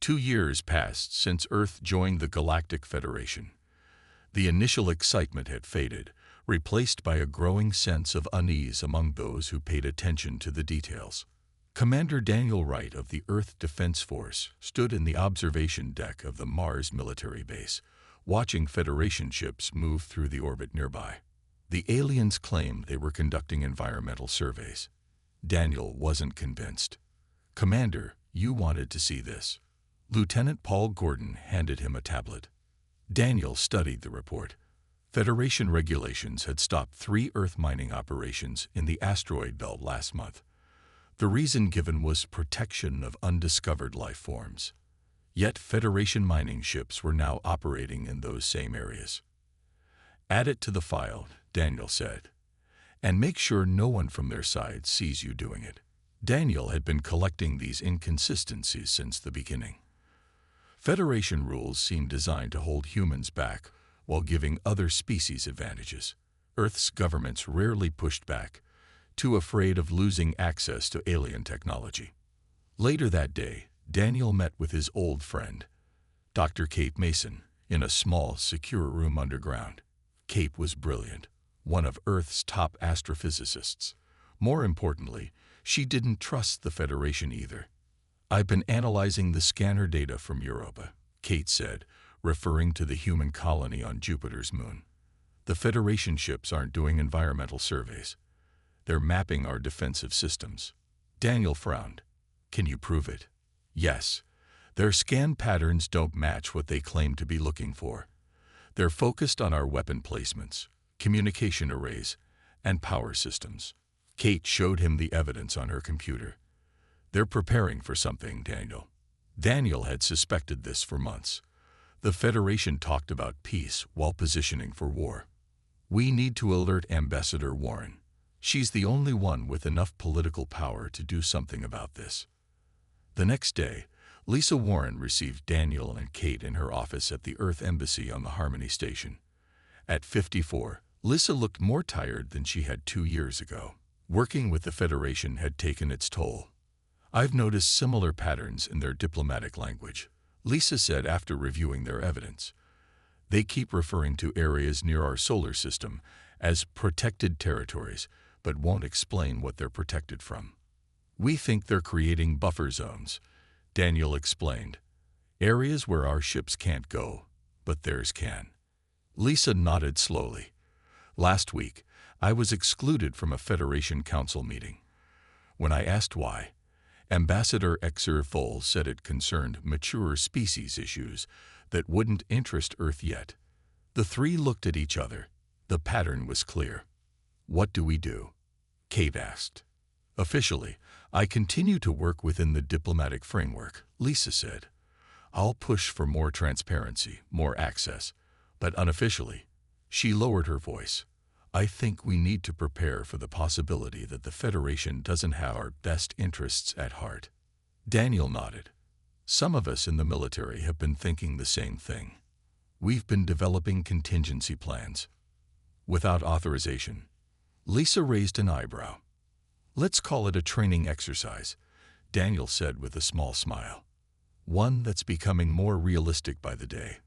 2 years passed since Earth joined the Galactic Federation. The initial excitement had faded, replaced by a growing sense of unease among those who paid attention to the details. Commander Daniel Wright of the Earth Defense Force stood in the observation deck of the Mars military base, watching Federation ships move through the orbit nearby. The aliens claimed they were conducting environmental surveys. Daniel wasn't convinced. "Commander, you wanted to see this." Lieutenant Paul Gordon handed him a tablet. Daniel studied the report. Federation regulations had stopped 3 Earth mining operations in the asteroid belt last month. The reason given was protection of undiscovered life forms. Yet Federation mining ships were now operating in those same areas. "Add it to the file," Daniel said, "and make sure no one from their side sees you doing it." Daniel had been collecting these inconsistencies since the beginning. Federation rules seemed designed to hold humans back while giving other species advantages. Earth's governments rarely pushed back, too afraid of losing access to alien technology. Later that day, Daniel met with his old friend, Dr. Kate Mason, in a small, secure room underground. Kate was brilliant, one of Earth's top astrophysicists. More importantly, she didn't trust the Federation either. "I've been analyzing the scanner data from Europa," Kate said, referring to the human colony on Jupiter's moon. "The Federation ships aren't doing environmental surveys. They're mapping our defensive systems." Daniel frowned. "Can you prove it?" "Yes. Their scan patterns don't match what they claim to be looking for. They're focused on our weapon placements, communication arrays, and power systems." Kate showed him the evidence on her computer. "They're preparing for something, Daniel." Daniel had suspected this for months. The Federation talked about peace while positioning for war. "We need to alert Ambassador Warren. She's the only one with enough political power to do something about this." The next day, Lisa Warren received Daniel and Kate in her office at the Earth Embassy on the Harmony Station. At 54, Lisa looked more tired than she had 2 years ago. Working with the Federation had taken its toll. "I've noticed similar patterns in their diplomatic language," Lisa said after reviewing their evidence. "They keep referring to areas near our solar system as protected territories, but won't explain what they're protected from." "We think they're creating buffer zones," Daniel explained. "Areas where our ships can't go, but theirs can." Lisa nodded slowly. "Last week, I was excluded from a Federation Council meeting. When I asked why, Ambassador Exer-Foll said it concerned mature species issues that wouldn't interest Earth yet." The 3 looked at each other. The pattern was clear. "What do we do?" Kate asked. "Officially, I continue to work within the diplomatic framework," Lisa said. "I'll push for more transparency, more access. But unofficially," she lowered her voice, "I think we need to prepare for the possibility that the Federation doesn't have our best interests at heart." Daniel nodded. "Some of us in the military have been thinking the same thing. We've been developing contingency plans." "Without authorization?" Lisa raised an eyebrow. "Let's call it a training exercise," Daniel said with a small smile. "One that's becoming more realistic by the day."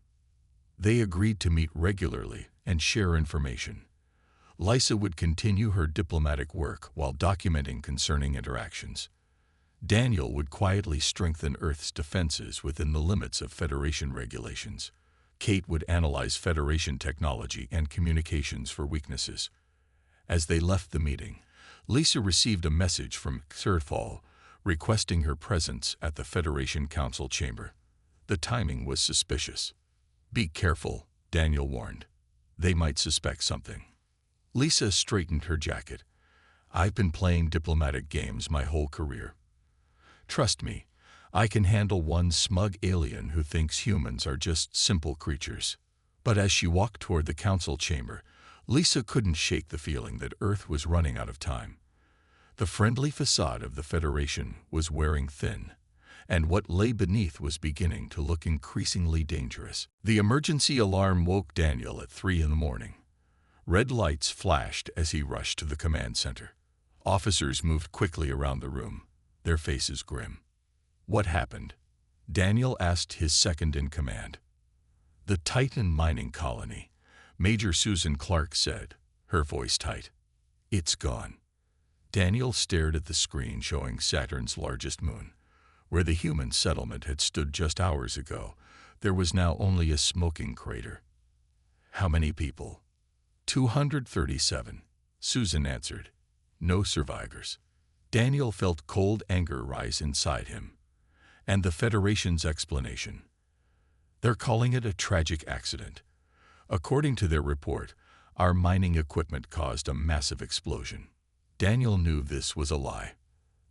They agreed to meet regularly and share information. Lisa would continue her diplomatic work while documenting concerning interactions. Daniel would quietly strengthen Earth's defenses within the limits of Federation regulations. Kate would analyze Federation technology and communications for weaknesses. As they left the meeting, Lisa received a message from Exer-Foll requesting her presence at the Federation Council chamber. The timing was suspicious. "Be careful," Daniel warned. "They might suspect something." Lisa straightened her jacket. "I've been playing diplomatic games my whole career. Trust me, I can handle one smug alien who thinks humans are just simple creatures." But as she walked toward the council chamber, Lisa couldn't shake the feeling that Earth was running out of time. The friendly facade of the Federation was wearing thin, and what lay beneath was beginning to look increasingly dangerous. The emergency alarm woke Daniel at 3 in the morning. Red lights flashed as he rushed to the command center. Officers moved quickly around the room, their faces grim. "What happened?" Daniel asked his second-in-command. "The Titan mining colony," Major Susan Clark said, her voice tight. "It's gone." Daniel stared at the screen showing Saturn's largest moon. Where the human settlement had stood just hours ago, there was now only a smoking crater. "How many people?" 237, Susan answered. "No survivors." Daniel felt cold anger rise inside him. And the Federation's explanation. "They're calling it a tragic accident. According to their report, our mining equipment caused a massive explosion." Daniel knew this was a lie.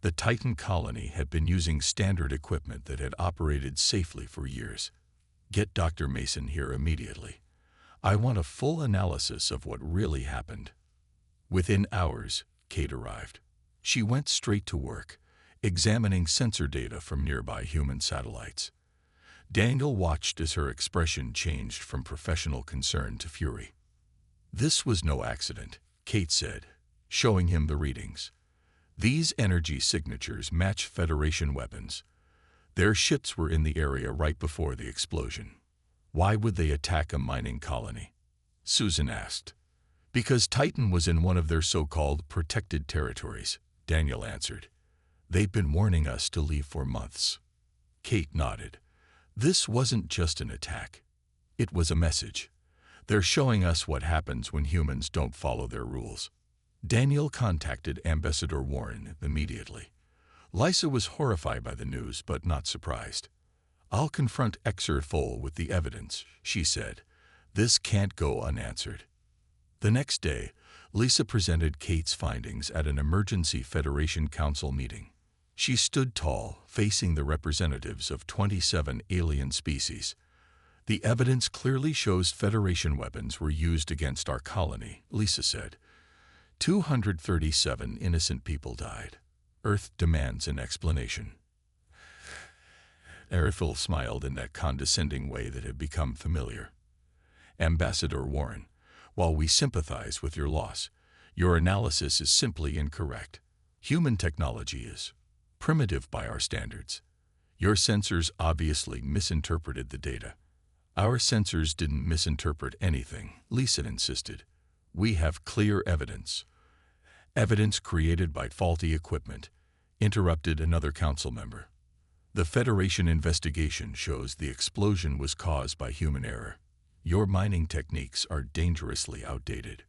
The Titan colony had been using standard equipment that had operated safely for years. "Get Dr. Mason here immediately. I want a full analysis of what really happened." Within hours, Kate arrived. She went straight to work, examining sensor data from nearby human satellites. Daniel watched as her expression changed from professional concern to fury. "This was no accident," Kate said, showing him the readings. "These energy signatures match Federation weapons. Their ships were in the area right before the explosion." "Why would they attack a mining colony?" Susan asked. "Because Titan was in one of their so-called protected territories," Daniel answered. "They've been warning us to leave for months." Kate nodded. "This wasn't just an attack. It was a message. They're showing us what happens when humans don't follow their rules." Daniel contacted Ambassador Warren immediately. Lysa was horrified by the news, but not surprised. "I'll confront Exerfol with the evidence," she said. "This can't go unanswered." The next day, Lisa presented Kate's findings at an emergency Federation Council meeting. She stood tall, facing the representatives of 27 alien species. "The evidence clearly shows Federation weapons were used against our colony," Lisa said. 237 innocent people died. Earth demands an explanation." Erifil smiled in that condescending way that had become familiar. "Ambassador Warren, while we sympathize with your loss, your analysis is simply incorrect. Human technology is primitive by our standards. Your sensors obviously misinterpreted the data." "Our sensors didn't misinterpret anything," Lisa insisted. "We have clear evidence." "Evidence created by faulty equipment," interrupted another council member. "The Federation investigation shows the explosion was caused by human error. Your mining techniques are dangerously outdated."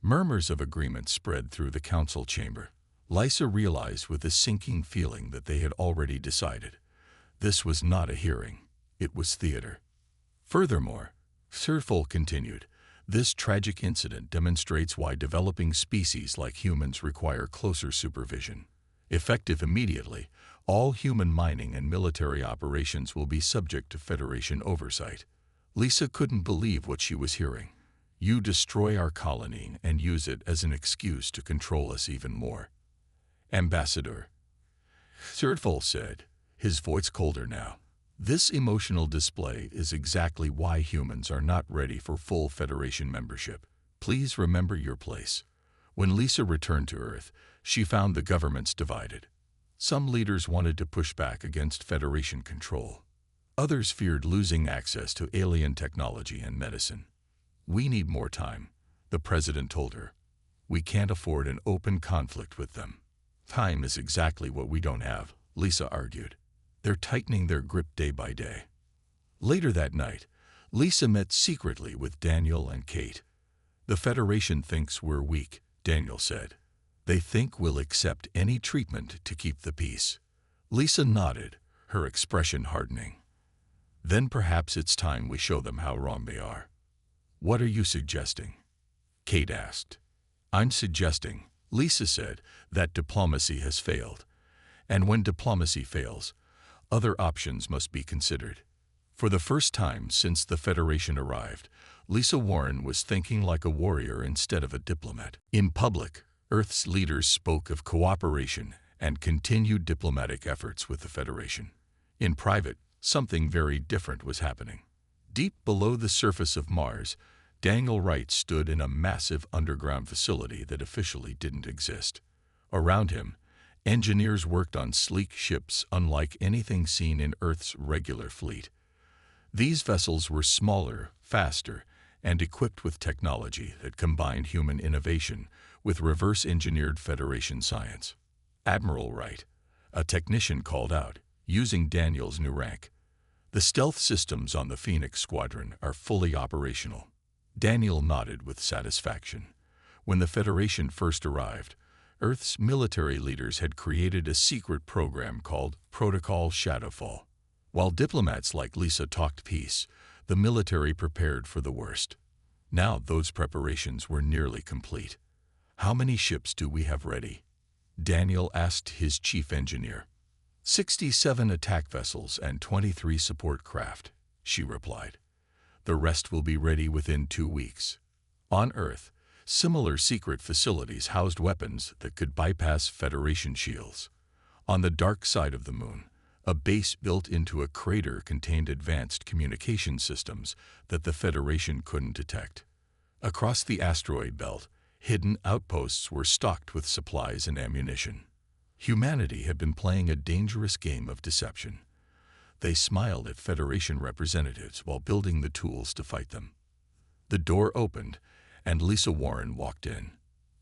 Murmurs of agreement spread through the council chamber. Lysa realized with a sinking feeling that they had already decided. This was not a hearing. It was theater. Furthermore, Serfol continued, "This tragic incident demonstrates why developing species like humans require closer supervision. Effective immediately, all human mining and military operations will be subject to Federation oversight." Lisa couldn't believe what she was hearing. "You destroy our colony and use it as an excuse to control us even more." "Ambassador," Serfol said, his voice colder now, "this emotional display is exactly why humans are not ready for full Federation membership. Please remember your place." When Lisa returned to Earth, she found the governments divided. Some leaders wanted to push back against Federation control. Others feared losing access to alien technology and medicine. "We need more time," the president told her. "We can't afford an open conflict with them." "Time is exactly what we don't have," Lisa argued. "They're tightening their grip day by day." Later that night, Lisa met secretly with Daniel and Kate. "The Federation thinks we're weak," Daniel said. "They think we'll accept any treatment to keep the peace." Lisa nodded, her expression hardening. "Then perhaps it's time we show them how wrong they are." "What are you suggesting?" Kate asked. "I'm suggesting," Lisa said, "that diplomacy has failed. And when diplomacy fails, other options must be considered." For the first time since the Federation arrived, Lisa Warren was thinking like a warrior instead of a diplomat. In public, Earth's leaders spoke of cooperation and continued diplomatic efforts with the Federation. In private, something very different was happening. Deep below the surface of Mars, Daniel Wright stood in a massive underground facility that officially didn't exist. Around him, Engineers worked on sleek ships unlike anything seen in Earth's regular fleet. These vessels were smaller, faster, and equipped with technology that combined human innovation with reverse-engineered Federation science. Admiral Wright, a technician, called out, using Daniel's new rank. The stealth systems on the Phoenix Squadron are fully operational. Daniel nodded with satisfaction. When the Federation first arrived, Earth's military leaders had created a secret program called Protocol Shadowfall. While diplomats like Lisa talked peace, the military prepared for the worst. Now those preparations were nearly complete. "How many ships do we have ready?" Daniel asked his chief engineer. 67 attack vessels and 23 support craft, she replied. "The rest will be ready within 2 weeks." On Earth, similar secret facilities housed weapons that could bypass Federation shields. On the dark side of the moon, a base built into a crater contained advanced communication systems that the Federation couldn't detect. Across the asteroid belt, hidden outposts were stocked with supplies and ammunition. Humanity had been playing a dangerous game of deception. They smiled at Federation representatives while building the tools to fight them. The door opened, and Lisa Warren walked in.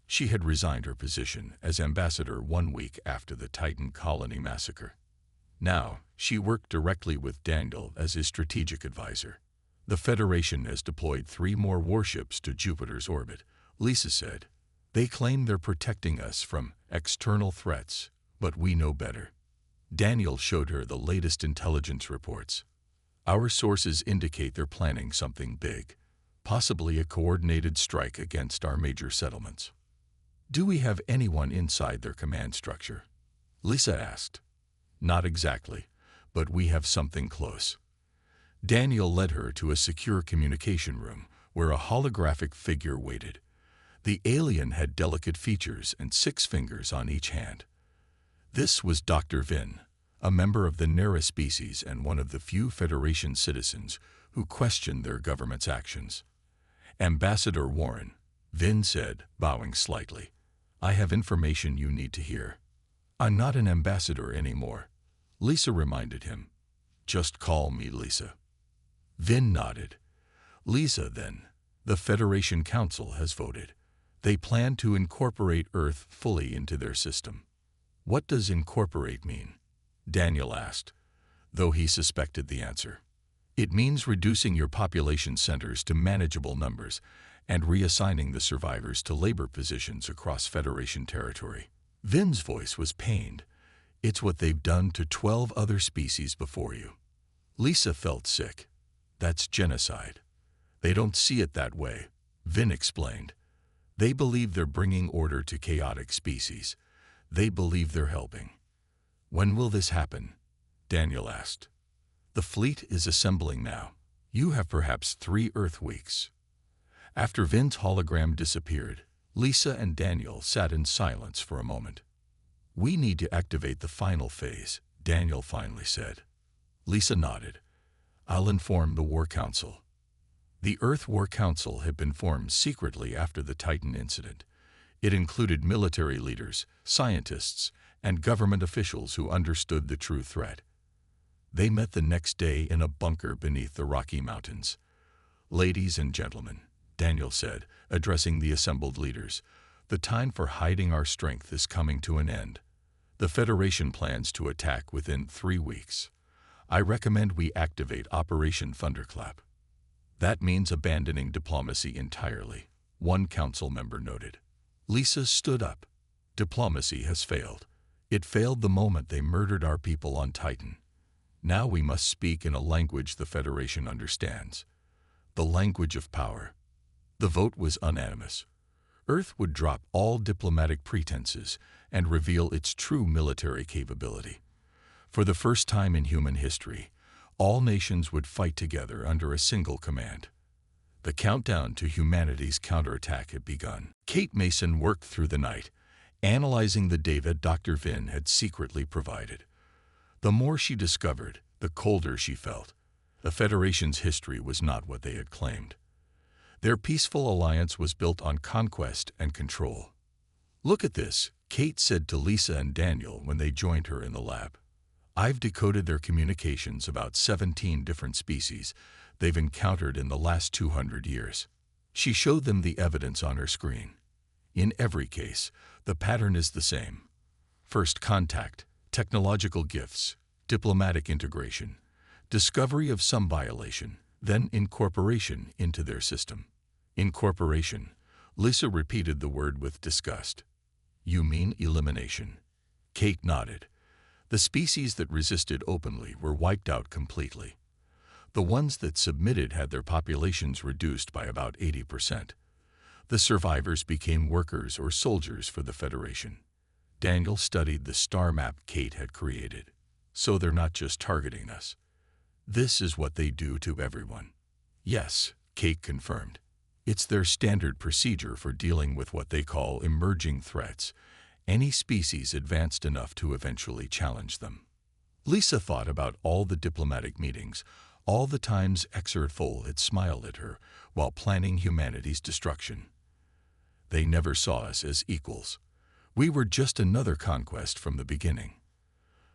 She had resigned her position as ambassador 1 week after the Titan colony massacre. Now, she worked directly with Daniel as his strategic advisor. "The Federation has deployed 3 more warships to Jupiter's orbit," Lisa said. "They claim they're protecting us from external threats, but we know better." Daniel showed her the latest intelligence reports. "Our sources indicate they're planning something big, possibly a coordinated strike against our major settlements." "Do we have anyone inside their command structure?" Lisa asked. "Not exactly, but we have something close." Daniel led her to a secure communication room where a holographic figure waited. The alien had delicate features and 6 fingers on each hand. This was Dr. Vin, a member of the Nera species and one of the few Federation citizens who questioned their government's actions. "Ambassador Warren," Vin said, bowing slightly, "I have information you need to hear." "I'm not an ambassador anymore," Lisa reminded him. "Just call me Lisa." Vin nodded. "Lisa, then. The Federation Council has voted. They plan to incorporate Earth fully into their system." "What does incorporate mean?" Daniel asked, though he suspected the answer. "It means reducing your population centers to manageable numbers and reassigning the survivors to labor positions across Federation territory." Vin's voice was pained. "It's what they've done to 12 other species before you." Lisa felt sick. "That's genocide." "They don't see it that way," Vin explained. "They believe they're bringing order to chaotic species. They believe they're helping." "When will this happen?" Daniel asked. "The fleet is assembling now. You have perhaps 3 Earth weeks." After Vin's hologram disappeared, Lisa and Daniel sat in silence for a moment. "We need to activate the final phase," Daniel finally said. Lisa nodded. "I'll inform the War Council." The Earth War Council had been formed secretly after the Titan incident. It included military leaders, scientists, and government officials who understood the true threat. They met the next day in a bunker beneath the Rocky Mountains. "Ladies and gentlemen," Daniel said, addressing the assembled leaders, "the time for hiding our strength is coming to an end. The Federation plans to attack within 3 weeks. I recommend we activate Operation Thunderclap." "That means abandoning diplomacy entirely," one council member noted. Lisa stood up. "Diplomacy has failed. It failed the moment they murdered our people on Titan. Now we must speak in a language the Federation understands. The language of power." The vote was unanimous. Earth would drop all diplomatic pretenses and reveal its true military capability. For the first time in human history, all nations would fight together under a single command. The countdown to humanity's counterattack had begun. Kate Mason worked through the night, analyzing the data Dr. Vin had secretly provided. The more she discovered, the colder she felt. The Federation's history was not what they had claimed. Their peaceful alliance was built on conquest and control. "Look at this," Kate said to Lisa and Daniel when they joined her in the lab. "I've decoded their communications about 17 different species they've encountered in the last 200 years. She showed them the evidence on her screen. In every case, the pattern is the same. First contact, technological gifts, diplomatic integration, discovery of some violation, then incorporation into their system." Incorporation. Lisa repeated the word with disgust. "You mean elimination?" Kate nodded. "The species that resisted openly were wiped out completely. The ones that submitted had their populations reduced by about 80%. The survivors became workers or soldiers for the Federation." Daniel studied the star map Kate had created. "So they're not just targeting us. This is what they do to everyone." "Yes," Kate confirmed. "It's their standard procedure for dealing with what they call emerging threats, any species advanced enough to eventually challenge them." Lisa thought about all the diplomatic meetings, all the times Exertful had smiled at her while planning humanity's destruction. They never saw us as equals. We were just another conquest from the beginning.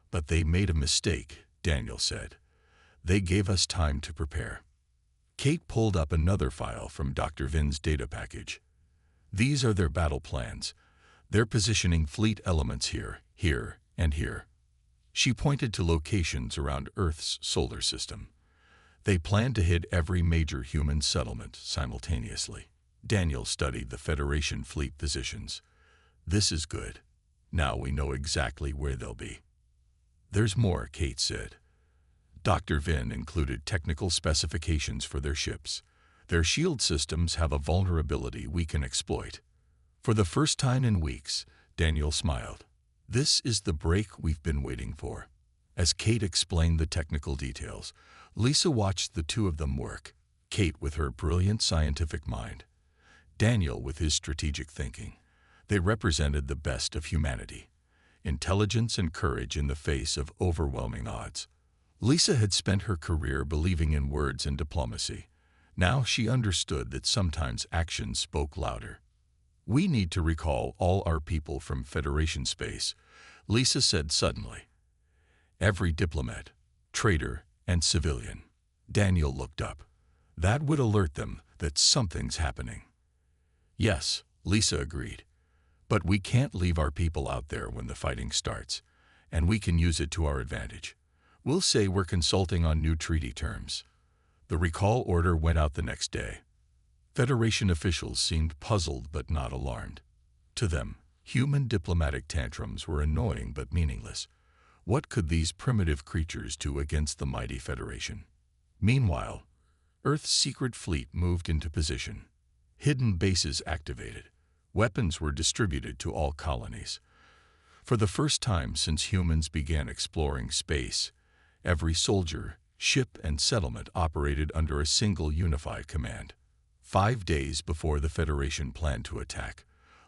"But they made a mistake," Daniel said. "They gave us time to prepare." Kate pulled up another file from Dr. Vin's data package. "These are their battle plans. They're positioning fleet elements here, here, and here." She pointed to locations around Earth's solar system. They plan to hit every major human settlement simultaneously. Daniel studied the Federation fleet positions. "This is good. Now we know exactly where they'll be." "There's more," Kate said. Dr. Vin included technical specifications for their ships. "Their shield systems have a vulnerability we can exploit." For the first time in weeks, Daniel smiled. "This is the break we've been waiting for." As Kate explained the technical details, Lisa watched the two of them work, Kate with her brilliant scientific mind, Daniel with his strategic thinking. They represented the best of humanity, intelligence and courage in the face of overwhelming odds. Lisa had spent her career believing in words and diplomacy. Now she understood that sometimes actions spoke louder. "We need to recall all our people from Federation space," Lisa said suddenly. "Every diplomat, traitor, and civilian." Daniel looked up. "That would alert them that something's happening." "Yes," Lisa agreed. "But we can't leave our people out there when the fighting starts, and we can use it to our advantage. We'll say we're consulting on new treaty terms." The recall order went out the next day. Federation officials seemed puzzled but not alarmed. To them, human diplomatic tantrums were annoying but meaningless. What could these primitive creatures do against the mighty Federation? Meanwhile, Earth's secret fleet moved into position. Hidden bases activated. Weapons were distributed to all colonies. For the first time since humans began exploring space, every soldier, ship, and settlement operated under a single unified command. 5 days before the Federation planned to attack,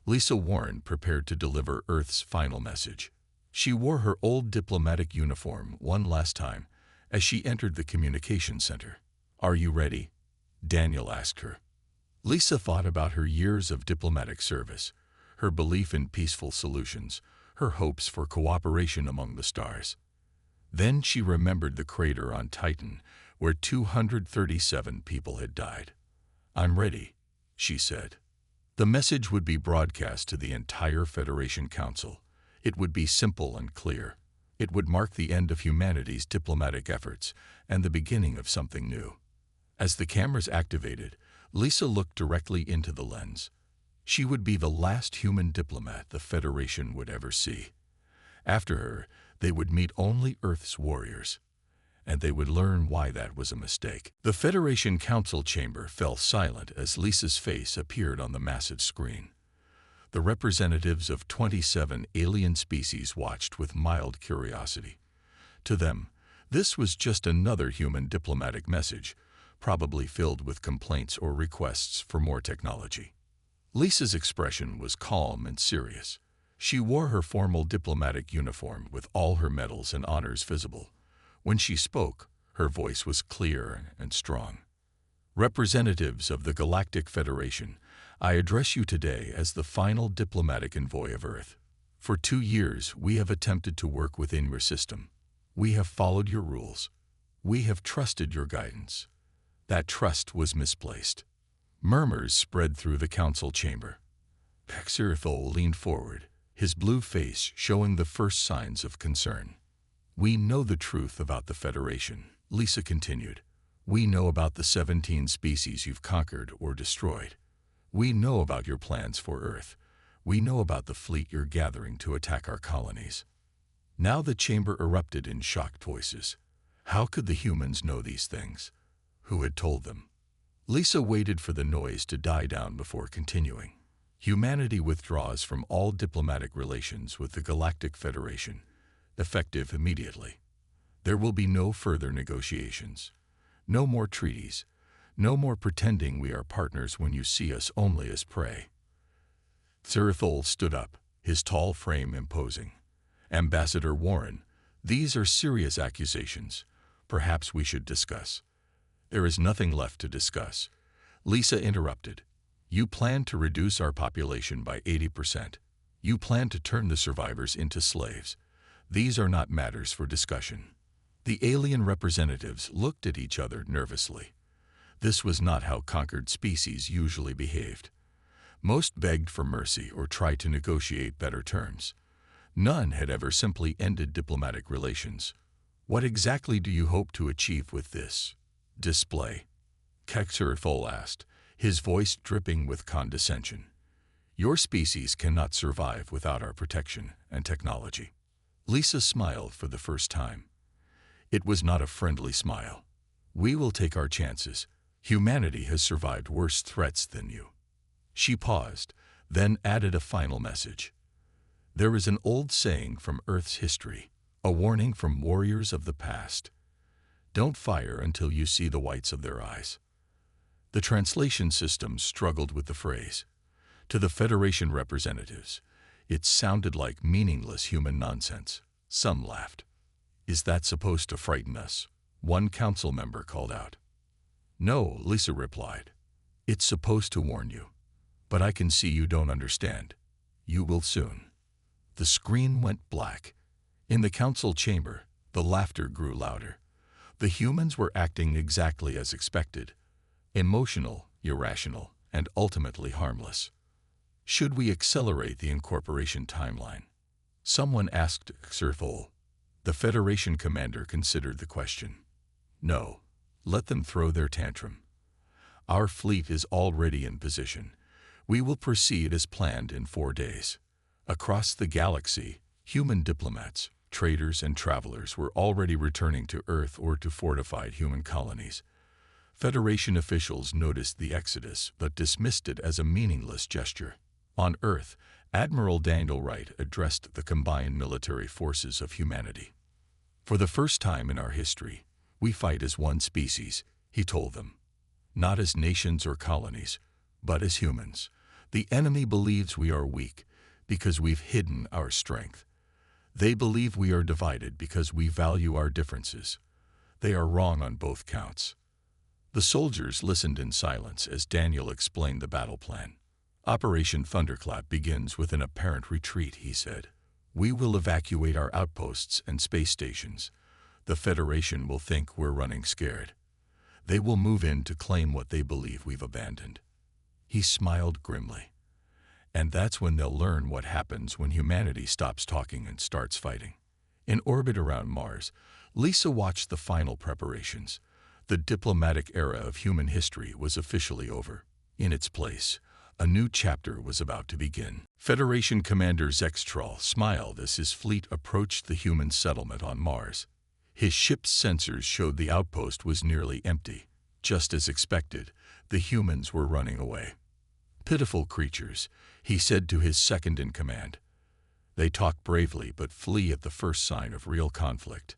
Lisa Warren prepared to deliver Earth's final message. She wore her old diplomatic uniform one last time as she entered the communication center. "Are you ready?" Daniel asked her. Lisa thought about her years of diplomatic service, her belief in peaceful solutions, her hopes for cooperation among the stars. Then she remembered the crater on Titan where 237 people had died. "I'm ready," she said. The message would be broadcast to the entire Federation Council. It would be simple and clear. It would mark the end of humanity's diplomatic efforts and the beginning of something new. As the cameras activated, Lisa looked directly into the lens. She would be the last human diplomat the Federation would ever see. After her, they would meet only Earth's warriors, and they would learn why that was a mistake. The Federation Council chamber fell silent as Lisa's face appeared on the massive screen. The representatives of 27 alien species watched with mild curiosity. To them, this was just another human diplomatic message, probably filled with complaints or requests for more technology. Lisa's expression was calm and serious. She wore her formal diplomatic uniform with all her medals and honors visible. When she spoke, her voice was clear and strong. "Representatives of the Galactic Federation, I address you today as the final diplomatic envoy of Earth. For 2 years, we have attempted to work within your system. We have followed your rules. We have trusted your guidance. That trust was misplaced. Murmurs spread through the council chamber. Xerthol leaned forward, his blue face showing the first signs of concern. We know the truth about the Federation, Lisa continued. We know about the 17 species you've conquered or destroyed. We know about your plans for Earth. We know about the fleet you're gathering to attack our colonies. Now the chamber erupted in shocked voices. How could the humans know these things? Who had told them? Lisa waited for the noise to die down before continuing. Humanity withdraws from all diplomatic relations with the Galactic Federation, effective immediately. There will be no further negotiations. No more treaties. No more pretending we are partners when you see us only as prey. Xerthol stood up, his tall frame imposing. Ambassador Warren, these are serious accusations. Perhaps we should discuss. There is nothing left to discuss. Lisa interrupted. You plan to reduce our population by 80%. You plan to turn the survivors into slaves. These are not matters for discussion. The alien representatives looked at each other nervously. This was not how conquered species usually behaved. Most begged for mercy or tried to negotiate better terms. None had ever simply ended diplomatic relations. What exactly do you hope to achieve with this display? Xerthol asked, his voice dripping with condescension. Your species cannot survive without our protection and technology. Lisa smiled for the first time. It was not a friendly smile. We will take our chances. Humanity has survived worse threats than you. She paused, then added a final message. There is an old saying from Earth's history, a warning from warriors of the past. Don't fire until you see the whites of their eyes. The translation system struggled with the phrase. To the Federation representatives, it sounded like meaningless human nonsense. Some laughed. Is that supposed to frighten us? One council member called out. No, Lisa replied. It's supposed to warn you. But I can see you don't understand. You will soon. The screen went black. In the council chamber, the laughter grew louder. The humans were acting exactly as expected. Emotional, irrational, and ultimately harmless. Should we accelerate the incorporation timeline? Someone asked Xerthol. The Federation commander considered the question. No, let them throw their tantrum. Our fleet is already in position. We will proceed as planned in 4 days. Across the galaxy, human diplomats, traders, and travelers were already returning to Earth or to fortified human colonies. Federation officials noticed the exodus but dismissed it as a meaningless gesture. On Earth, Admiral Daniel Wright addressed the combined military forces of humanity. For the first time in our history, we fight as one species, he told them. Not as nations or colonies, but as humans. The enemy believes we are weak because we've hidden our strength. They believe we are divided because we value our differences. They are wrong on both counts. The soldiers listened in silence as Daniel explained the battle plan. Operation Thunderclap begins with an apparent retreat, he said. We will evacuate our outposts and space stations. The Federation will think we're running scared. They will move in to claim what they believe we've abandoned. He smiled grimly. And that's when they'll learn what happens when humanity stops talking and starts fighting. In orbit around Mars, Lisa watched the final preparations. The diplomatic era of human history was officially over. In its place, a new chapter was about to begin. Federation Commander Zextral smiled as his fleet approached the human settlement on Mars. His ship's sensors showed the outpost was nearly empty. Just as expected, the humans were running away. Pitiful creatures, he said to his second-in-command. They talk bravely but flee at the first sign of real conflict.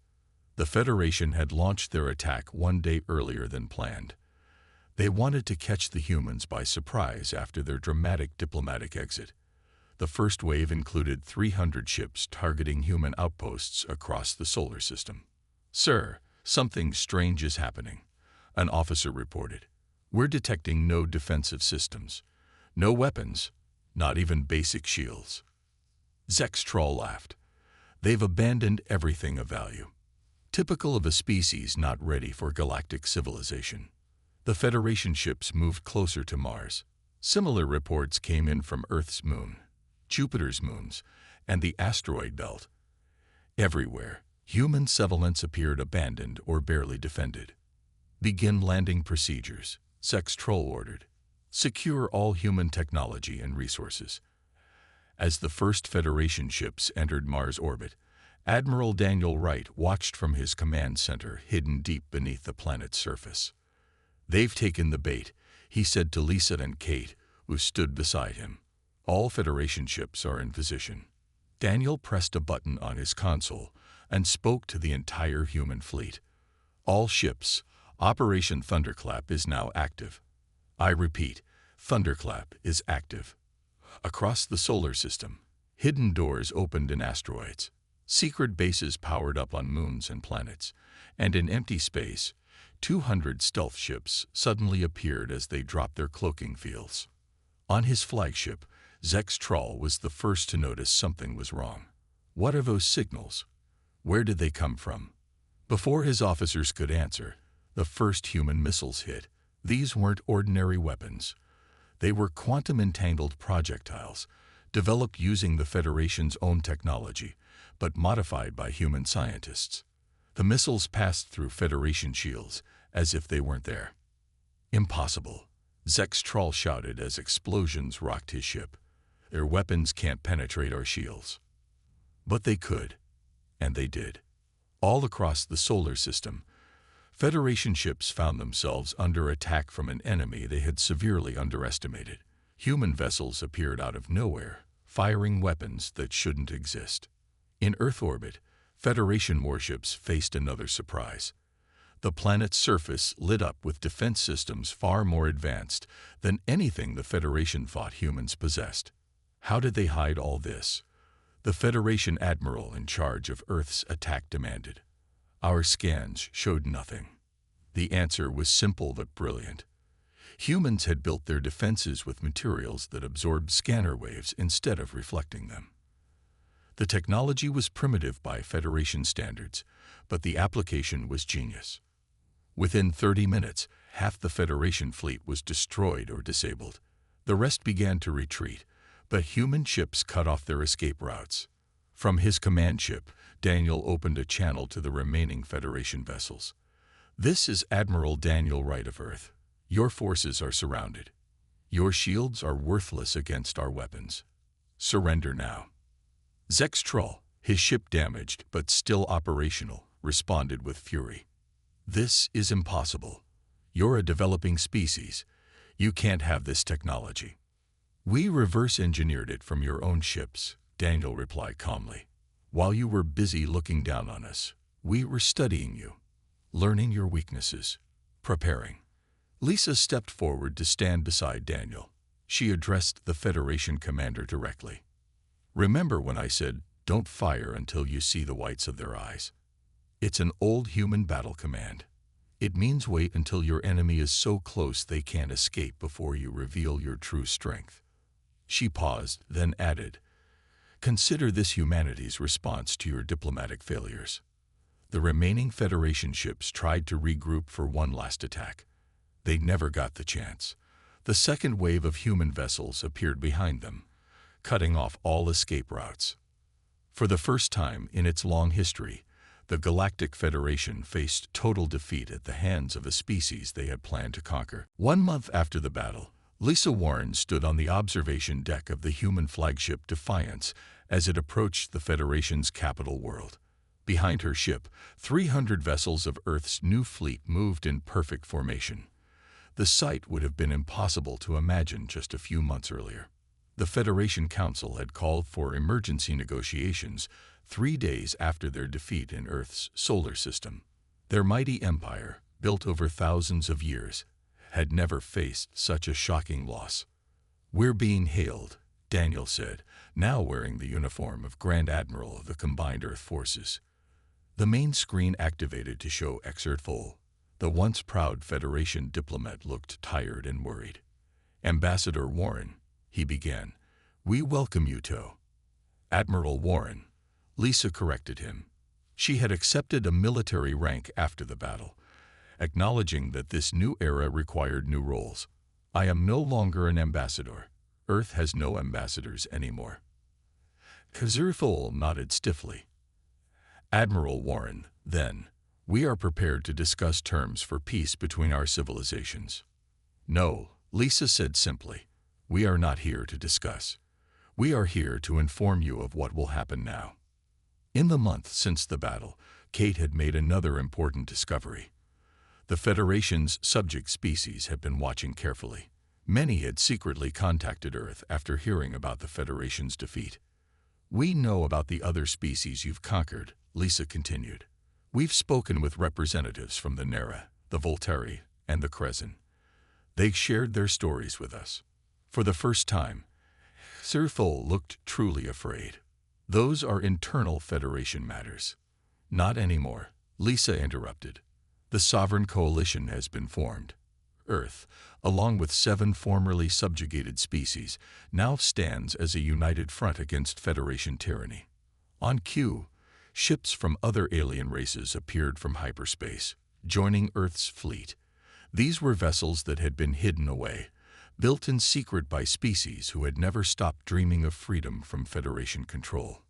The Federation had launched their attack 1 day earlier than planned. They wanted to catch the humans by surprise after their dramatic diplomatic exit. The first wave included 300 ships targeting human outposts across the solar system. Sir, something strange is happening, an officer reported. We're detecting no defensive systems, no weapons, not even basic shields. Zextrol laughed. They've abandoned everything of value. Typical of a species not ready for galactic civilization. The Federation ships moved closer to Mars. Similar reports came in from Earth's moon, Jupiter's moons, and the asteroid belt. Everywhere, human settlements appeared abandoned or barely defended. Begin landing procedures, Zextrol ordered. Secure all human technology and resources. As the first Federation ships entered Mars orbit, Admiral Daniel Wright watched from his command center hidden deep beneath the planet's surface. "They've taken the bait," he said to Lisa and Kate, who stood beside him. "All Federation ships are in position." Daniel pressed a button on his console and spoke to the entire human fleet. "All ships, Operation Thunderclap is now active. I repeat, Thunderclap is active." Across the solar system, hidden doors opened in asteroids, secret bases powered up on moons and planets, and in empty space, 200 stealth ships suddenly appeared as they dropped their cloaking fields. On his flagship, Zextrol was the first to notice something was wrong. What are those signals? Where did they come from? Before his officers could answer, the first human missiles hit. These weren't ordinary weapons. They were quantum-entangled projectiles, developed using the Federation's own technology, but modified by human scientists. The missiles passed through Federation shields as if they weren't there. "Impossible," Zextrol shouted as explosions rocked his ship. "Their weapons can't penetrate our shields." But they could, and they did. All across the solar system, Federation ships found themselves under attack from an enemy they had severely underestimated. Human vessels appeared out of nowhere, firing weapons that shouldn't exist. In Earth orbit, Federation warships faced another surprise. The planet's surface lit up with defense systems far more advanced than anything the Federation thought humans possessed. How did they hide all this? The Federation admiral in charge of Earth's attack demanded. Our scans showed nothing. The answer was simple but brilliant. Humans had built their defenses with materials that absorbed scanner waves instead of reflecting them. The technology was primitive by Federation standards, but the application was genius. Within 30 minutes, half the Federation fleet was destroyed or disabled. The rest began to retreat, but human ships cut off their escape routes. From his command ship, Daniel opened a channel to the remaining Federation vessels. "This is Admiral Daniel Wright of Earth. Your forces are surrounded. Your shields are worthless against our weapons. Surrender now." Zextrol, his ship damaged but still operational, responded with fury. "This is impossible. You're a developing species. You can't have this technology." "We reverse-engineered it from your own ships," Daniel replied calmly. "While you were busy looking down on us, we were studying you, learning your weaknesses, preparing." Lisa stepped forward to stand beside Daniel. She addressed the Federation commander directly. "Remember when I said, 'Don't fire until you see the whites of their eyes'? It's an old human battle command. It means wait until your enemy is so close they can't escape before you reveal your true strength." She paused, then added, "Consider this humanity's response to your diplomatic failures." The remaining Federation ships tried to regroup for one last attack. They never got the chance. The second wave of human vessels appeared behind them, cutting off all escape routes. For the first time in its long history, the Galactic Federation faced total defeat at the hands of a species they had planned to conquer. 1 month after the battle, Lisa Warren stood on the observation deck of the human flagship Defiance as it approached the Federation's capital world. Behind her ship, 300 vessels of Earth's new fleet moved in perfect formation. The sight would have been impossible to imagine just a few months earlier. The Federation Council had called for emergency negotiations 3 days after their defeat in Earth's solar system. Their mighty empire, built over thousands of years, had never faced such a shocking loss. "We're being hailed," Daniel said, now wearing the uniform of Grand Admiral of the Combined Earth Forces. The main screen activated to show excerpt full. The once proud Federation diplomat looked tired and worried. "Ambassador Warren," he began, "we welcome you to..." Admiral Warren. Lisa corrected him. She had accepted a military rank after the battle, acknowledging that this new era required new roles. I am no longer an ambassador. Earth has no ambassadors anymore. Kazurthol nodded stiffly. Admiral Warren, then, we are prepared to discuss terms for peace between our civilizations. No, Lisa said simply. We are not here to discuss. We are here to inform you of what will happen now. In the month since the battle, Kate had made another important discovery. The Federation's subject species had been watching carefully. Many had secretly contacted Earth after hearing about the Federation's defeat. We know about the other species you've conquered, Lisa continued. We've spoken with representatives from the Nera, the Volteri, and the Krezen. They shared their stories with us. For the first time, Sirthol looked truly afraid. Those are internal Federation matters. Not anymore, Lisa interrupted. The Sovereign Coalition has been formed. Earth, along with 7 formerly subjugated species, now stands as a united front against Federation tyranny. On cue, ships from other alien races appeared from hyperspace, joining Earth's fleet. These were vessels that had been hidden away, built in secret by species who had never stopped dreaming of freedom from Federation control.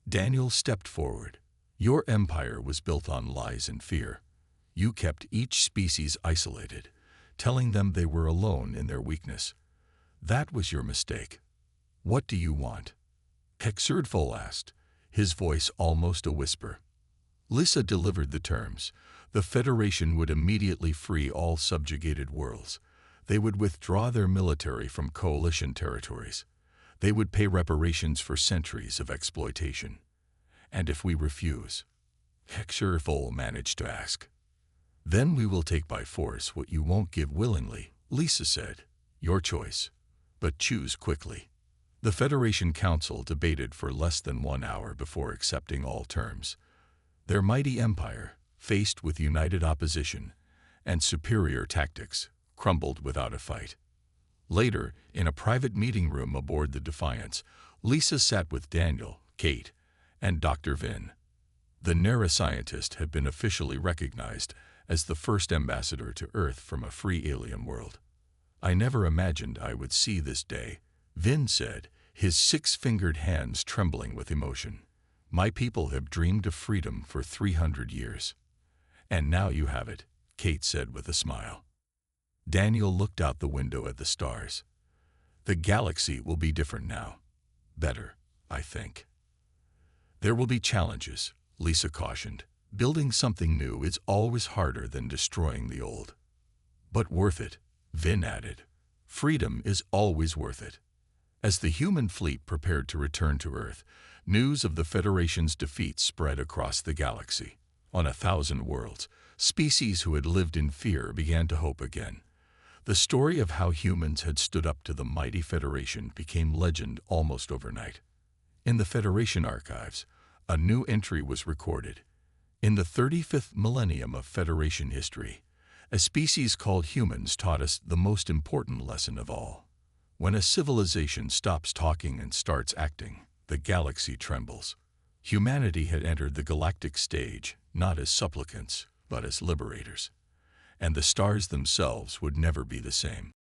Daniel stepped forward. Your empire was built on lies and fear. You kept each species isolated, telling them they were alone in their weakness. That was your mistake. What do you want? Hexerdfol asked, his voice almost a whisper. Lissa delivered the terms. The Federation would immediately free all subjugated worlds. They would withdraw their military from coalition territories. They would pay reparations for centuries of exploitation. And if we refuse? Hexerdfol managed to ask. Then we will take by force what you won't give willingly, Lisa said. Your choice. But choose quickly. The Federation Council debated for less than 1 hour before accepting all terms. Their mighty empire, faced with united opposition and superior tactics, crumbled without a fight. Later, in a private meeting room aboard the Defiance, Lisa sat with Daniel, Kate, and Dr. Vin. The neuroscientist had been officially recognized as the first ambassador to Earth from a free alien world. I never imagined I would see this day, Vin said, his 6-fingered hands trembling with emotion. My people have dreamed of freedom for 300 years. And now you have it, Kate said with a smile. Daniel looked out the window at the stars. The galaxy will be different now. Better, I think. There will be challenges, Lisa cautioned. Building something new is always harder than destroying the old. But worth it, Vin added. Freedom is always worth it. As the human fleet prepared to return to Earth, news of the Federation's defeat spread across the galaxy. On 1,000 worlds, species who had lived in fear began to hope again. The story of how humans had stood up to the mighty Federation became legend almost overnight. In the Federation archives, a new entry was recorded. In the 35th millennium of Federation history, a species called humans taught us the most important lesson of all. When a civilization stops talking and starts acting, the galaxy trembles. Humanity had entered the galactic stage, not as supplicants, but as liberators. And the stars themselves would never be the same.